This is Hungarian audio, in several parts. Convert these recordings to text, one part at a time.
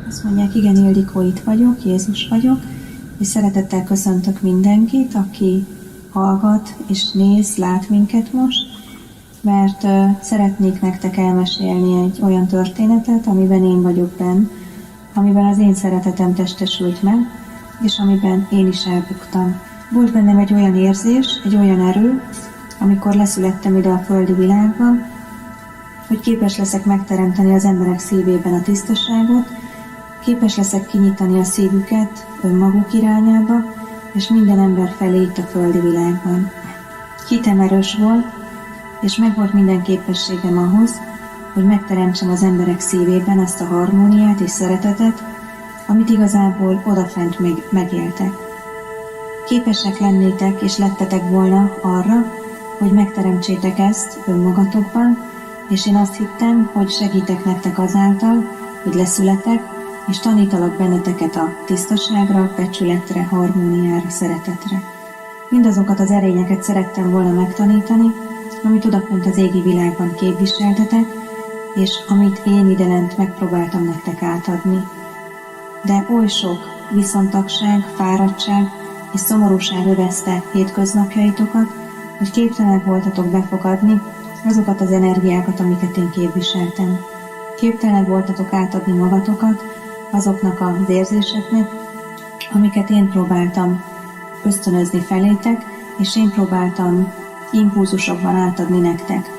Azt mondják, igen, Ildikó, itt vagyok, Jézus vagyok, és szeretettel köszöntök mindenkit, aki hallgat és néz, lát minket most, mert szeretnék nektek elmesélni egy olyan történetet, amiben én vagyok benn, amiben az én szeretetem testesült meg, és amiben én is elbuktam. Volt bennem egy olyan érzés, egy olyan erő, amikor leszülettem ide a földi világban, hogy képes leszek megteremteni az emberek szívében a tisztaságot, képes leszek kinyitani a szívüket önmaguk irányába, és minden ember felé itt a földi világban. Hitem erős volt, és megvolt minden képességem ahhoz, hogy megteremtsem az emberek szívében azt a harmóniát és szeretetet, amit igazából odafent még megéltek. Képesek lennétek és lettetek volna arra, hogy megteremtsétek ezt önmagatokban, és én azt hittem, hogy segítek nektek azáltal, hogy leszületek, és tanítalak benneteket a tisztaságra, becsületre, harmóniára, szeretetre. Mindazokat az erényeket szerettem volna megtanítani, amit odafönt az égi világban képviseltetek, és amit én idelent megpróbáltam nektek átadni. De oly sok viszontagság, fáradtság és szomorúság övezte hétköznapjaitokat, hogy képtelenek voltatok befogadni azokat az energiákat, amiket én képviseltem. Képtelenek voltatok átadni magatokat azoknak az érzéseknek, amiket én próbáltam ösztönözni felétek, és én próbáltam impulzusokban átadni nektek.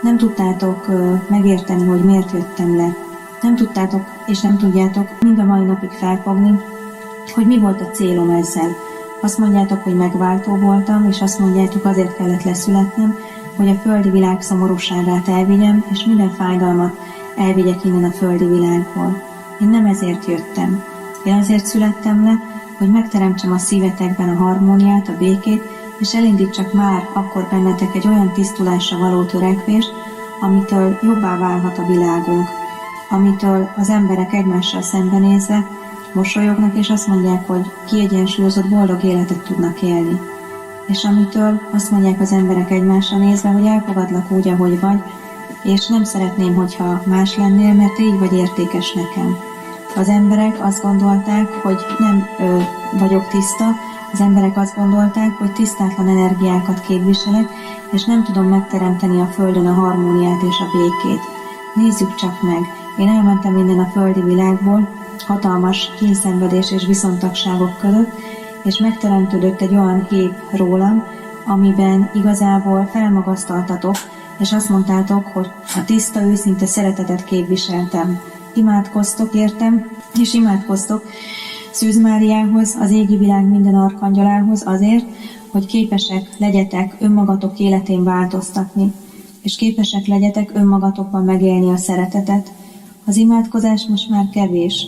Nem tudtátok megérteni, hogy miért jöttem le. Nem tudtátok, és nem tudjátok mind a mai napig felfogni, hogy mi volt a célom ezzel. Azt mondjátok, hogy megváltó voltam, és azt mondjátok, azért kellett leszületnem, hogy a földi világ szomorúságát elvigyem, és minden fájdalmat elvigyek innen a földi világból. Én nem ezért jöttem. Én azért születtem le, hogy megteremtsem a szívetekben a harmóniát, a békét, és elindítsak már akkor bennetek egy olyan tisztulásra való törekvést, amitől jobbá válhat a világunk, amitől az emberek egymással szembenézve mosolyognak, és azt mondják, hogy kiegyensúlyozott, boldog életet tudnak élni. És amitől azt mondják az emberek egymásra nézve, hogy elfogadlak úgy, ahogy vagy, és nem szeretném, hogyha más lennél, mert te így vagy értékes nekem. Az emberek azt gondolták, hogy nem vagyok tiszta, az emberek azt gondolták, hogy tisztátlan energiákat képviselek, és nem tudom megteremteni a földön a harmóniát és a békét. Nézzük csak meg, én elmentem innen a földi világból, hatalmas kényszenvedés és viszontagságok között, és megteremtődött egy olyan kép rólam, amiben igazából felmagasztaltatok, és azt mondtátok, hogy a tiszta, őszinte szeretetet képviseltem. Imádkoztok értem, és imádkoztok Szűz Máriához, az égi világ minden arkangyalához azért, hogy képesek legyetek önmagatok életén változtatni, és képesek legyetek önmagatokban megélni a szeretetet. Az imádkozás most már kevés.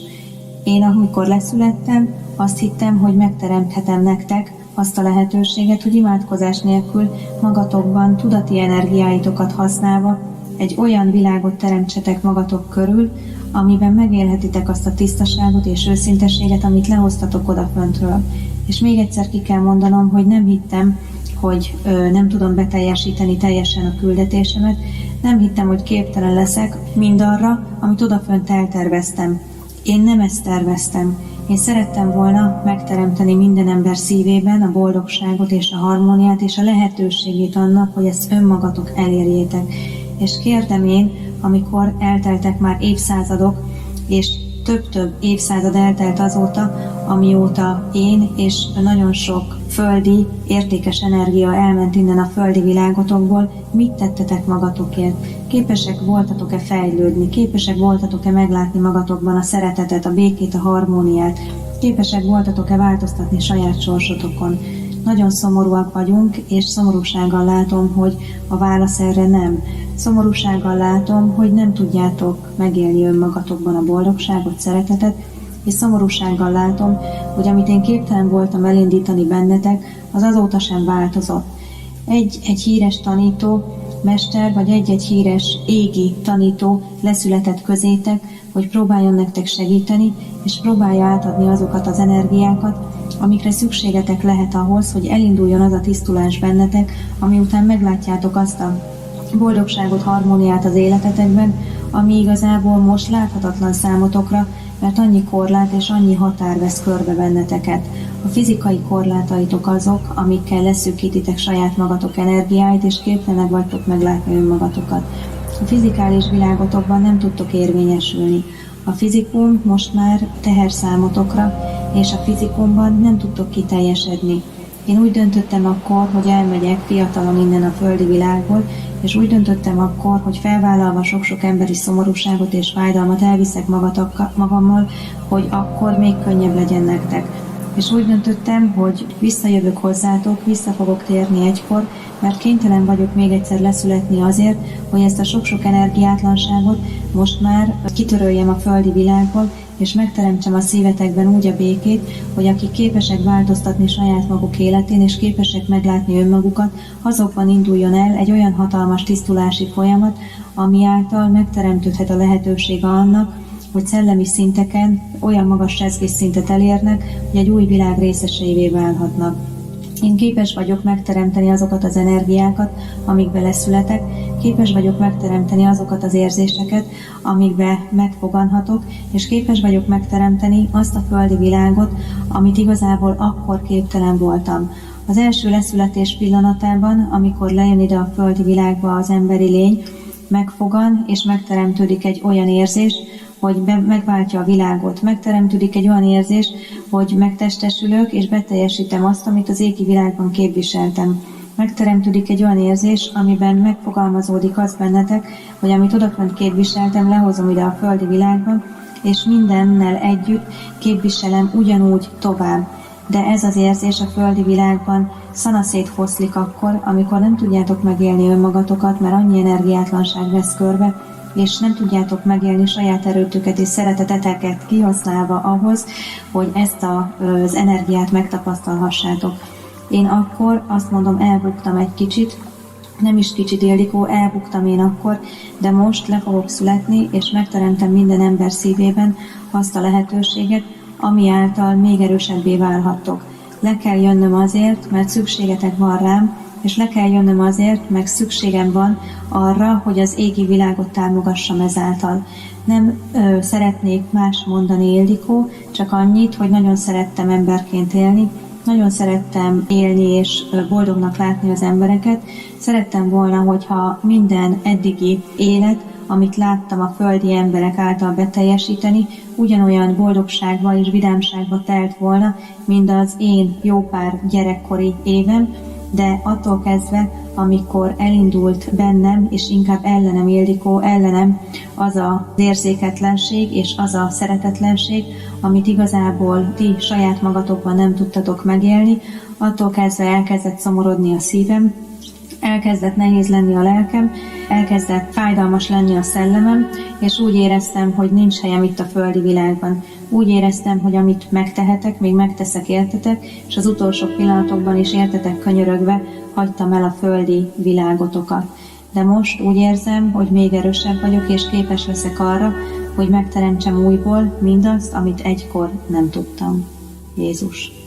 Én, amikor leszülettem, azt hittem, hogy megteremthetem nektek azt a lehetőséget, hogy imádkozás nélkül magatokban tudati energiáitokat használva egy olyan világot teremtsetek magatok körül, amiben megélhetitek azt a tisztaságot és őszinteséget, amit lehoztatok odaföntről. És még egyszer ki kell mondanom, hogy nem hittem, hogy nem tudom beteljesíteni teljesen a küldetésemet, nem hittem, hogy képtelen leszek mindarra, amit odafönt elterveztem. Én nem ezt terveztem. Én szerettem volna megteremteni minden ember szívében a boldogságot és a harmóniát és a lehetőségét annak, hogy ezt önmagatok elérjétek. És kérdem én, amikor elteltek már évszázadok, és több-több évszázad eltelt azóta, amióta én és nagyon sok földi, értékes energia elment innen a földi világotokból, mit tettetek magatokért? Képesek voltatok-e fejlődni? Képesek voltatok-e meglátni magatokban a szeretetet, a békét, a harmóniát? Képesek voltatok-e változtatni saját sorsotokon? Nagyon szomorúak vagyunk, és szomorúsággal látom, hogy a válasz erre nem. Szomorúsággal látom, hogy nem tudjátok megélni önmagatokban a boldogságot, szeretetet, és szomorúsággal látom, hogy amit én képtelen voltam elindítani bennetek, az azóta sem változott. Egy híres tanító, mester, vagy egy híres égi tanító leszületett közétek, hogy próbáljon nektek segíteni, és próbálja átadni azokat az energiákat, amikre szükségetek lehet ahhoz, hogy elinduljon az a tisztulás bennetek, ami után meglátjátok azt a boldogságot, harmóniát az életetekben, ami igazából most láthatatlan számotokra, mert annyi korlát és annyi határ vesz körbe benneteket. A fizikai korlátaitok azok, amikkel leszűkítitek saját magatok energiáit, és képtelenek vagytok meglátni önmagatokat. A fizikális világotokban nem tudtok érvényesülni. A fizikum most már teher számotokra, és a fizikumban nem tudtok kiteljesedni. Én úgy döntöttem akkor, hogy elmegyek fiatalon innen a földi világból, és úgy döntöttem akkor, hogy felvállalva sok-sok emberi szomorúságot és fájdalmat elviszek magammal, hogy akkor még könnyebb legyen nektek. És úgy döntöttem, hogy visszajövök hozzátok, vissza fogok térni egykor, mert kénytelen vagyok még egyszer leszületni azért, hogy ezt a sok-sok energiátlanságot most már kitöröljem a földi világból, és megteremtsem a szívetekben úgy a békét, hogy akik képesek változtatni saját maguk életén, és képesek meglátni önmagukat, azokban induljon el egy olyan hatalmas tisztulási folyamat, ami által megteremtődhet a lehetősége annak, hogy szellemi szinteken olyan magas rezgésszintet elérnek, hogy egy új világ részeseivé válhatnak. Én képes vagyok megteremteni azokat az energiákat, amikbe leszületek, képes vagyok megteremteni azokat az érzéseket, amikbe megfoganhatok, és képes vagyok megteremteni azt a földi világot, amit igazából akkor képtelen voltam. Az első leszületés pillanatában, amikor lejön ide a földi világba az emberi lény, megfogan és megteremtődik egy olyan érzés, hogy megváltja a világot. Megteremtődik egy olyan érzés, hogy megtestesülök, és beteljesítem azt, amit az égi világban képviseltem. Megteremtődik egy olyan érzés, amiben megfogalmazódik az bennetek, hogy amit odafönt képviseltem, lehozom ide a földi világban, és mindennel együtt képviselem ugyanúgy tovább. De ez az érzés a földi világban szanaszét foszlik akkor, amikor nem tudjátok megélni önmagatokat, mert annyi energiátlanság vesz körbe, és nem tudjátok megélni saját erőtöket és szereteteteket kihasználva ahhoz, hogy ezt az energiát megtapasztalhassátok. Én akkor azt mondom, elbuktam egy kicsit, nem is kicsit, Ildikó, elbuktam én akkor, de most le fogok születni, és megteremtem minden ember szívében azt a lehetőséget, ami által még erősebbé válhattok. Le kell jönnöm azért, mert szükségetek van rám, és le kell jönnöm azért, meg szükségem van arra, hogy az égi világot támogassam ezáltal. Nem szeretnék más mondani, Ildikó, csak annyit, hogy nagyon szerettem emberként élni, nagyon szerettem élni és boldognak látni az embereket. Szerettem volna, hogyha minden eddigi élet, amit láttam a földi emberek által beteljesíteni, ugyanolyan boldogságba és vidámságba telt volna, mint az én jó pár gyerekkori évem, de attól kezdve, amikor elindult bennem, és inkább ellenem, Ildikó, ellenem az az érzéketlenség és az a szeretetlenség, amit igazából ti saját magatokban nem tudtatok megélni, attól kezdve elkezdett szomorodni a szívem, elkezdett nehéz lenni a lelkem, elkezdett fájdalmas lenni a szellemem, és úgy éreztem, hogy nincs helyem itt a földi világban. Úgy éreztem, hogy amit megtehetek, még megteszek értetek, és az utolsó pillanatokban is értetek könyörögve hagytam el a földi világotokat. De most úgy érzem, hogy még erősebb vagyok, és képes leszek arra, hogy megteremtsem újból mindazt, amit egykor nem tudtam. Jézus.